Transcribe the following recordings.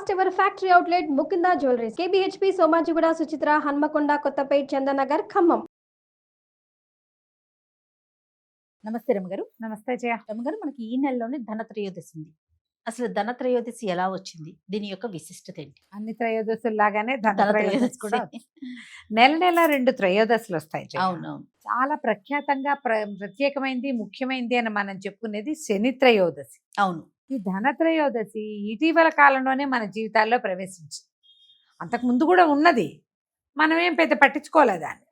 First ever factory outlet Mukunda jewelleries KBHP Somajiguda Suchitra Hanamkonda Kothapet Chandanagar Khammam. నమస్తే రమగారు. నమస్తే జయ. రమగారు, మనకి ఈ నెలలోనే ధనత్రయోదశి ఉంది. అసలు ధనత్రయోదశి ఎలా వచ్చింది, దీని యొక్క విశిష్టత ఏంటి? అన్ని త్రయోదశుల్లాగానే ధనత్రయోదశి కూడా నెల నెల 2 త్రయోదశులు వస్తాయి జయ. అవునవును. చాలా ప్రఖ్యాతంగా ప్రత్యేకమైంది, ముఖ్యమైనది అని మనం చెప్పుకునేది శని త్రయోదశి. అవును. ఈ ధనత్రయోదశి ఇటీవల కాలంలోనే మన జీవితాల్లో ప్రవేశించి, అంతకు ముందు కూడా ఉన్నది, మనమేం పెద్ద పట్టించుకోలేదు దాన్ని.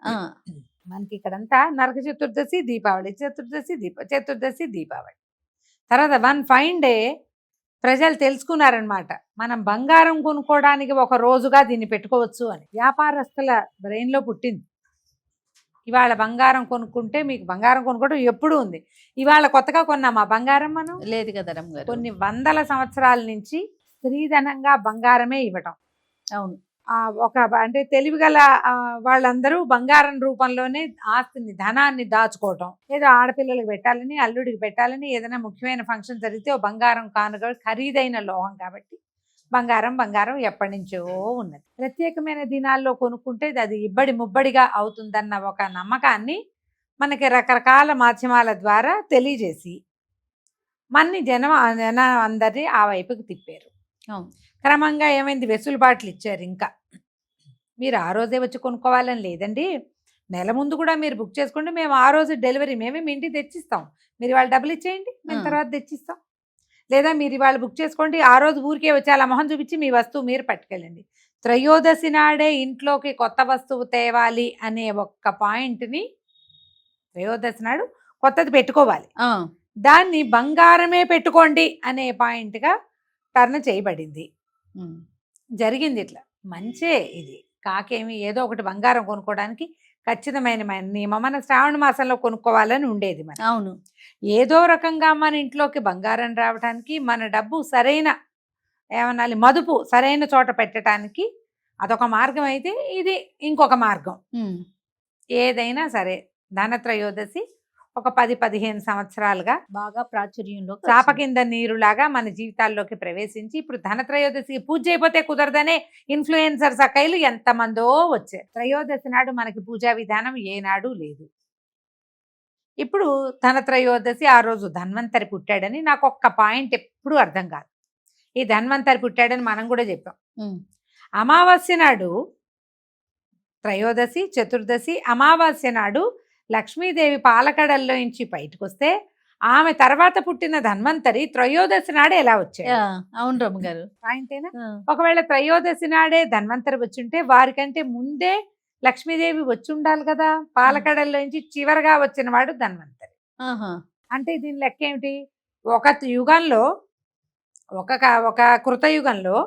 మనకి ఇక్కడంతా నరక చతుర్దశి, దీపావళి, చతుర్దశి దీపావళి తర్వాత 1 ఫైన్ డే ప్రజలు తెలుసుకున్నారనమాట, మనం బంగారం కొనుక్కోవడానికి ఒక రోజుగా దీన్ని పెట్టుకోవచ్చు అని. వ్యాపారస్తుల బ్రెయిన్లో పుట్టింది. ఇవాళ బంగారం కొనుక్కుంటే మీకు బంగారం కొనుక్కోవడం ఎప్పుడు ఉంది, ఇవాళ కొత్తగా కొన్నామా బంగారం? మనం లేదు కదా రమగారు. కొన్ని వందల సంవత్సరాల నుంచి స్త్రీధనంగా బంగారమే ఇవ్వటం. అవును. ఒక అంటే తెలివిగల వాళ్ళందరూ బంగారం రూపంలోనే ఆస్తిని, ధనాన్ని దాచుకోవటం. ఏదో ఆడపిల్లలకు పెట్టాలని, అల్లుడికి పెట్టాలని, ఏదైనా ముఖ్యమైన ఫంక్షన్ జరిగితే ఓ బంగారం కానుక, ఖరీదైన లోహం కాబట్టి బంగారం ఎప్పటి నుంచో ఉన్నది. ప్రత్యేకమైన దినాల్లో కొనుక్కుంటే అది ఇబ్బడి ముబ్బడిగా అవుతుందన్న ఒక నమ్మకాన్ని మనకి రకరకాల మాధ్యమాల ద్వారా తెలియజేసి మన్ని జనం అందరినీ ఆ వైపుకి తిప్పారు. క్రమంగా ఏమైంది, వెసులుబాట్లు ఇచ్చారు. ఇంకా మీరు ఆ రోజే వచ్చి కొనుక్కోవాలని లేదండి, నెల ముందు కూడా మీరు బుక్ చేసుకోండి, మేము ఆ రోజు డెలివరీ మేమే మీ ఇంటికి తెచ్చిస్తాం, మీరు ఇవాళ డబ్బులు ఇచ్చేయండి, మేము తర్వాత తెచ్చిస్తాం. లేదా మీరు ఇవాళ బుక్ చేసుకోండి, ఆ రోజు ఊరికే వచ్చి అలా మొహం చూపించి మీ వస్తువు మీరు పట్టుకెళ్ళండి. త్రయోదశి నాడే ఇంట్లోకి కొత్త వస్తువు తేవాలి అనే ఒక్క పాయింట్ని త్రయోదశి నాడు కొత్తది పెట్టుకోవాలి, దాన్ని బంగారమే పెట్టుకోండి అనే పాయింట్గా టర్న్ చేయబడింది. జరిగింది. ఇట్లా మంచే ఇది. కాకేమి ఏదో ఒకటి బంగారం కొనుక్కోవడానికి ఖచ్చితమైన నియమం. మన శ్రావణ మాసంలో కొనుక్కోవాలని ఉండేది మన. అవును. ఏదో రకంగా మన ఇంట్లోకి బంగారం రావడానికి, మన డబ్బు సరైన ఏమనాలి మదుపు సరైన చోట పెట్టడానికి అదొక మార్గం అయితే, ఇది ఇంకొక మార్గం. ఏదైనా సరే ధనత్రయోదశి ఒక 10-15 సంవత్సరాలుగా బాగా ప్రాచుర్యంలో చాప కింద నీరులాగా మన జీవితాల్లోకి ప్రవేశించి, ఇప్పుడు ధనత్రయోదశికి పూజ అయిపోతే కుదరదనే ఇన్ఫ్లుయెన్సర్స్ అక్కయ్యలు ఎంతమందో వచ్చారు. త్రయోదశి నాడు మనకి పూజా విధానం ఏనాడు లేదు. ఇప్పుడు ధనత్రయోదశి ఆ రోజు ధన్వంతరి పుట్టాడని నాకు ఒక్క పాయింట్ ఎప్పుడు అర్థం కాదు. ఈ ధన్వంతరి పుట్టాడని మనం కూడా చెప్పాం. అమావాస్య నాడు త్రయోదశి, చతుర్దశి, అమావాస్య నాడు లక్ష్మీదేవి పాలకడల్లో నుంచి బయటకు వస్తే, ఆమె తర్వాత పుట్టిన ధన్వంతరి త్రయోదశి నాడే ఎలా వచ్చాడు? అవును రమగారు. పాయింటేనా? ఒకవేళ త్రయోదశి నాడే ధన్వంతరి వచ్చుంటే వారికంటే ముందే లక్ష్మీదేవి వచ్చి ఉండాలి కదా. పాలకడల్లో నుంచి చివరగా వచ్చిన వాడు ధన్వంతరి. అంటే దీని లెక్క ఏమిటి? ఒక యుగంలో ఒక కృతయుగంలో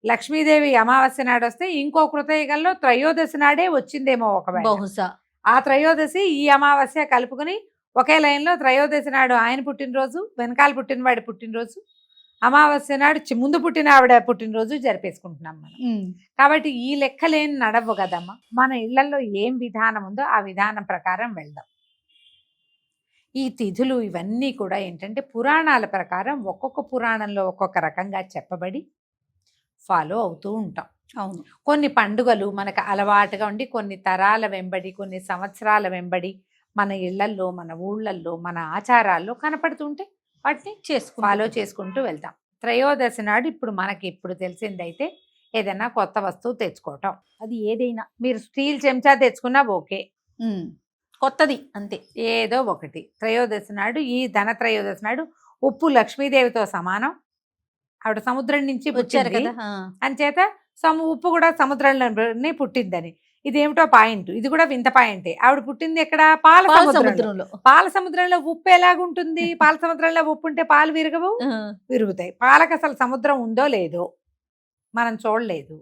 లక్ష్మీదేవి అమావాస్య నాడు వస్తే, ఇంకో కృతయుగంలో త్రయోదశి నాడే వచ్చిందేమో ఒకవేళ. బహుశా ఆ త్రయోదశి ఈ అమావాస్య కలుపుకుని ఒకే లైన్లో త్రయోదశి నాడు ఆయన పుట్టినరోజు, వెనకాల పుట్టినవాడి పుట్టినరోజు, అమావాస్య నాడు ముందు పుట్టిన ఆవిడ పుట్టినరోజు జరిపేసుకుంటున్నాం మనం. కాబట్టి ఈ లెక్కలేని నడవు కదమ్మా. మన ఇళ్లలో ఏం విధానం ఉందో ఆ విధానం ప్రకారం వెళ్దాం. ఈ తిథులు ఇవన్నీ కూడా ఏంటంటే పురాణాల ప్రకారం ఒక్కొక్క పురాణంలో ఒక్కొక్క రకంగా చెప్పబడి ఫాలో అవుతూ ఉంటాం. అవును. కొన్ని పండుగలు మనకు అలవాటుగా ఉండి కొన్ని తరాల వెంబడి, కొన్ని సంవత్సరాల వెంబడి మన ఇళ్లల్లో, మన ఊళ్ళల్లో, మన ఆచారాల్లో కనపడుతుంటే వాటిని ఫాలో చేసుకుంటూ వెళ్తాం. త్రయోదశి నాడు ఇప్పుడు మనకి ఇప్పుడు తెలిసిందైతే ఏదైనా కొత్త వస్తువు తెచ్చుకోవటం. అది ఏదైనా, మీరు స్టీల్ చెంచా తెచ్చుకున్నా ఓకే, కొత్తది అంతే, ఏదో ఒకటి. త్రయోదశి నాడు, ఈ ధనత్రయోదశి నాడు ఉప్పు లక్ష్మీదేవితో సమానం. ఆవిడ సముద్రం నుంచి వచ్చారు కదా, అంచేత ఉప్పు కూడా సముద్రంలోనే పుట్టిందని. ఇదేమిటో పాయింట్, ఇది కూడా వింత పాయింటే. ఆవిడ పుట్టింది ఎక్కడ? పాల సముద్రంలో. పాల సముద్రంలో ఉప్పు ఎలాగుంటుంది? పాల సముద్రంలో ఉప్పు ఉంటే పాలు విరగవు? విరుగుతాయి. పాలకు అసలు సముద్రం ఉందో లేదో మనం చూడలేదు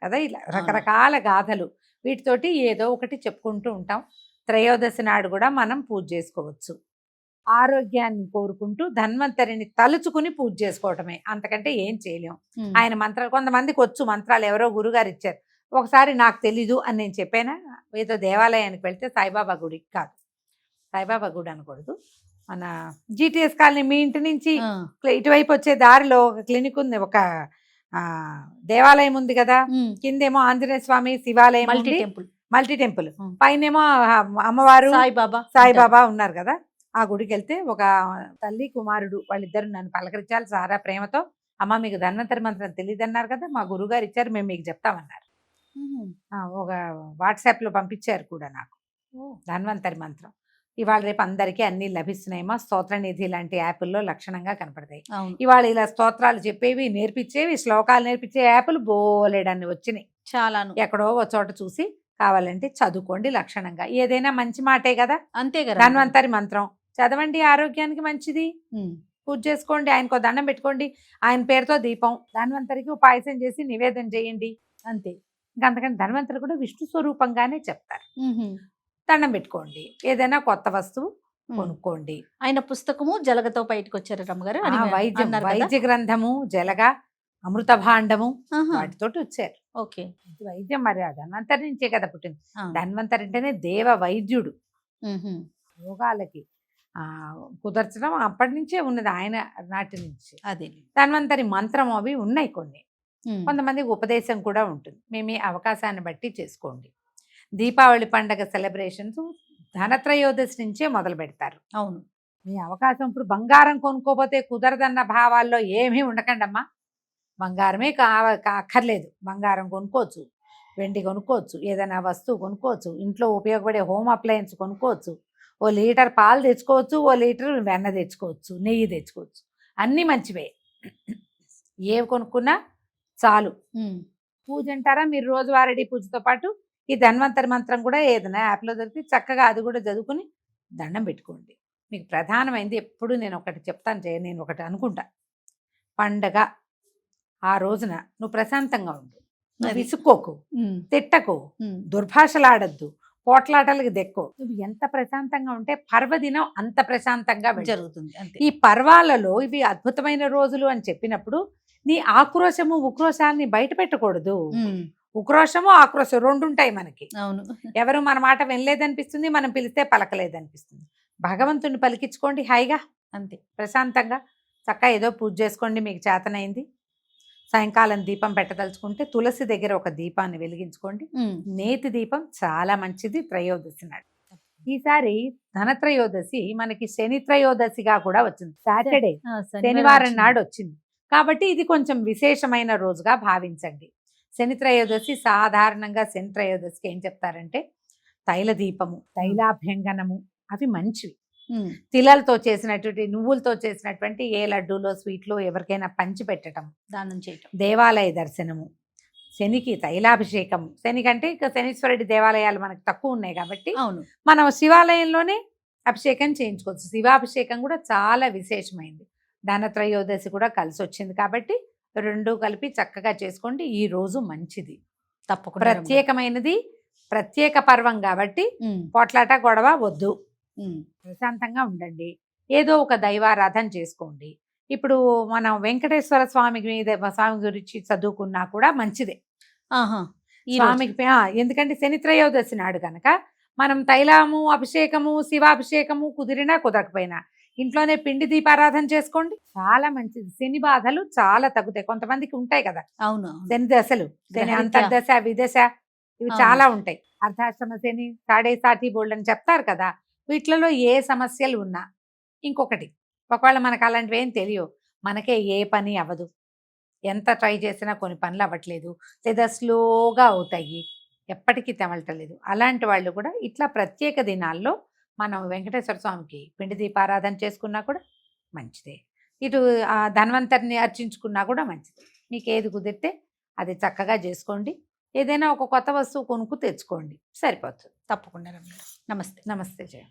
కదా. ఇలా రకరకాల గాథలు, వీటితోటి ఏదో ఒకటి చెప్పుకుంటూ ఉంటాం. త్రయోదశి నాడు కూడా మనం పూజ చేసుకోవచ్చు. ఆరోగ్యాన్ని కోరుకుంటూ ధన్వంతరిని తలుచుకుని పూజ చేసుకోవటమే, అంతకంటే ఏం చేయలేం. ఆయన మంత్రాలు కొంతమందికి వచ్చు, మంత్రాలు ఎవరో గురుగారు ఇచ్చారు. ఒకసారి నాకు తెలీదు అని నేను చెప్పానా, ఏదో దేవాలయానికి వెళ్తే సాయిబాబా గుడికి కాదు, సాయిబాబా గుడి అనకూడదు, మన GTS కాలనీ మీ ఇంటి నుంచి ఇటువైపు వచ్చే దారిలో ఒక క్లినిక్ ఉంది, ఒక దేవాలయం ఉంది కదా, కిందేమో ఆంజనేయ స్వామి శివాలయం మల్టీ ఉంది, టెంపుల్ మల్టీ టెంపుల్, ఉం. పైనేమో అమ్మవారు సాయిబాబా సాయిబాబా ఉన్నారు కదా. ఆ గుడికి వెళ్తే ఒక తల్లి కుమారుడు వాళ్ళిద్దరు నన్ను పలకరించాలి సారా ప్రేమతో. అమ్మ మీకు ధన్వంతరి మంత్రం తెలియదు అన్నారు కదా, మా గురుగారు ఇచ్చారు, మేము మీకు చెప్తామన్నారు. ఒక వాట్సాప్లో పంపించారు కూడా నాకు ధన్వంతరి మంత్రం. ఇవాళ రేపు అందరికీ అన్నీ లభిస్తున్నాయేమో, స్తోత్రనిధి లాంటి యాప్ల్లో లక్షణంగా కనపడతాయి. అవును ఇవాళ ఇలా స్తోత్రాలు చెప్పేవి, నేర్పించేవి, శ్లోకాలు నేర్పించే యాప్లు బోలెడన్ని వచ్చినాయి. చాలాను ఎక్కడో ఒక చోట చూసి కావాలంటే చదువుకోండి లక్షణంగా. ఏదైనా మంచి మాటే కదా. అంతే కదా ధన్వంతరి మంత్రం చదవండి, ఆరోగ్యానికి మంచిది. పూజ చేసుకోండి, ఆయనకో దండం పెట్టుకోండి, ఆయన పేరుతో దీపం, ధన్వంతరికి పాయసం చేసి నివేదన చేయండి, అంతే. ఇంకా అంతకంటే ధన్వంతరి కూడా విష్ణు స్వరూపంగానే చెప్తారు. దండం పెట్టుకోండి, ఏదైనా కొత్త వస్తువు కొనుక్కోండి. ఆయన పుస్తకము జలగతో బయటకు వచ్చారు రమ్మగారు వైద్య గ్రంథము, జలగ, అమృత భాండము వాటితోటి వచ్చారు. ఓకే వైద్యం మరి ఆ ధన్వంతరి నుంచే కదా పుట్టింది. ధన్వంతరి అంటేనే దేవ వైద్యుడు. రోగాలకి కుదర్చడం అప్పటి నుంచే ఉన్నది, ఆయన నాటి నుంచి. అదే ధన్వంతరి మంత్రం అవి ఉన్నాయి కొన్ని. కొంతమందికి ఉపదేశం కూడా ఉంటుంది. మేము ఈ అవకాశాన్ని బట్టి చేసుకోండి. దీపావళి పండగ సెలబ్రేషన్స్ ధనత్రయోదశి నుంచే మొదలు పెడతారు. అవును మీ అవకాశం ఇప్పుడు బంగారం కొనుక్కోపోతే కుదరదన్న భావాల్లో ఏమీ ఉండకండి అమ్మా. బంగారమే అక్కర్లేదు, బంగారం కొనుక్కోవచ్చు, వెండి కొనుక్కోవచ్చు, ఏదైనా వస్తువు కొనుక్కోవచ్చు, ఇంట్లో ఉపయోగపడే హోమ్ అప్లయన్స్ కొనుక్కోవచ్చు, ఓ లీటర్ పాలు తెచ్చుకోవచ్చు, ఓ లీటర్ వెన్న తెచ్చుకోవచ్చు, నెయ్యి తెచ్చుకోవచ్చు, అన్నీ మంచివే. ఏవి కొనుక్కున్నా చాలు. పూజ అంటారా, మీరు రోజువారీ పూజతో పాటు ఈ ధన్వంతరి మంత్రం కూడా ఏదైనా యాప్లో దొరికి చక్కగా అది కూడా చదువుకుని దండం పెట్టుకోండి. మీకు ప్రధానమైంది ఎప్పుడు నేను ఒకటి చెప్తాను, నేను ఒకటి అనుకుంటా, పండగ ఆ రోజున నువ్వు ప్రశాంతంగా ఉండు, నువ్వు విసుక్కోకు, తిట్టకు, దుర్భాషలాడద్దు, పోట్లాటలకు దెక్కో. నువ్వు ఎంత ప్రశాంతంగా ఉంటే పర్వదినం అంత ప్రశాంతంగా జరుగుతుంది. ఈ పర్వాలలో ఇవి అద్భుతమైన రోజులు అని చెప్పినప్పుడు నీ ఆక్రోశము ఉక్రోశాన్ని బయట పెట్టకూడదు. ఉక్రోషము ఆక్రోశం రెండు ఉంటాయి మనకి. అవును, ఎవరు మన మాట వినలేదనిపిస్తుంది, మనం పిలిస్తే పలకలేదనిపిస్తుంది. భగవంతుని పలికించుకోండి హాయిగా, అంతే ప్రశాంతంగా. చక్కగా ఏదో పూజ చేసుకోండి, మీకు చేతనైంది. సాయంకాలం దీపం పెట్టదలుచుకుంటే తులసి దగ్గర ఒక దీపాన్ని వెలిగించుకోండి. నేతి దీపం చాలా మంచిది త్రయోదశి నాడు. ఈసారి ధనత్రయోదశి మనకి శని త్రయోదశిగా కూడా వచ్చింది. సాటర్డే శనివారం నాడు వచ్చింది కాబట్టి ఇది కొంచెం విశేషమైన రోజుగా భావించండి. శని త్రయోదశి సాధారణంగా శని త్రయోదశికి ఏం చెప్తారంటే తైల దీపము, తైలాభ్యంగనము అవి మంచివి. తిలలతో చేసినటువంటి, నువ్వులతో చేసినటువంటి ఏ లడ్డూలో స్వీట్లో ఎవరికైనా పంచి పెట్టడం, దానం చేయటం, దేవాలయ దర్శనము, శనికి తైలాభిషేకం. శనికంటే ఇక శనీశ్వరుడి దేవాలయాలు మనకు తక్కువ ఉన్నాయి కాబట్టి అవును మనం శివాలయంలోనే అభిషేకం చేయించుకోవచ్చు. శివాభిషేకం కూడా చాలా విశేషమైంది. ధనత్రయోదశి కూడా కలిసి వచ్చింది కాబట్టి రెండు కలిపి చక్కగా చేసుకోండి. ఈ రోజు మంచిది, తప్పకుండా ప్రత్యేకమైనది, ప్రత్యేక పర్వం కాబట్టి పోట్లాట గొడవ వద్దు, ప్రశాంతంగా ఉండండి. ఏదో ఒక దైవారాధన చేసుకోండి. ఇప్పుడు మనం వెంకటేశ్వర స్వామి గురించి చదువుకున్నా కూడా మంచిదే స్వామికి. ఎందుకంటే శని త్రయోదశి నాడు కనుక మనం తైలము అభిషేకము, శివాభిషేకము కుదిరినా కుదరకపోయినా ఇంట్లోనే పిండి దీపారాధన చేసుకోండి, చాలా మంచిది. శని బాధలు చాలా తగ్గుతాయి. కొంతమందికి ఉంటాయి కదా అవును శని దశలు, శని అంతర్దశ, విదశ, ఇవి చాలా ఉంటాయి. అర్ధాశ్రమ శని, సాడే సాటి బోల్డ్ అని చెప్తారు కదా. వీటిలలో ఏ సమస్యలు ఉన్నా, ఇంకొకటి ఒకవేళ మనకు అలాంటివి ఏం తెలియవు, మనకే ఏ పని అవ్వదు, ఎంత ట్రై చేసినా కొన్ని పనులు అవ్వట్లేదు, లేదా స్లోగా అవుతాయి, ఎప్పటికీ తెమలటలేదు, అలాంటి వాళ్ళు కూడా ఇట్లా ప్రత్యేక దినాల్లో మనం వెంకటేశ్వర స్వామికి పిండి దీపారాధన చేసుకున్నా కూడా మంచిదే. ఇటు ధన్వంతరిని అర్చించుకున్నా కూడా మంచిది. మీకు ఏది కుదిరితే అది చక్కగా చేసుకోండి. ఏదైనా ఒక కొత్త వస్తువు కొనుక్కు తెచ్చుకోండి, సరిపోతుంది. తప్పకుండా. నమస్తే. నమస్తే జయ.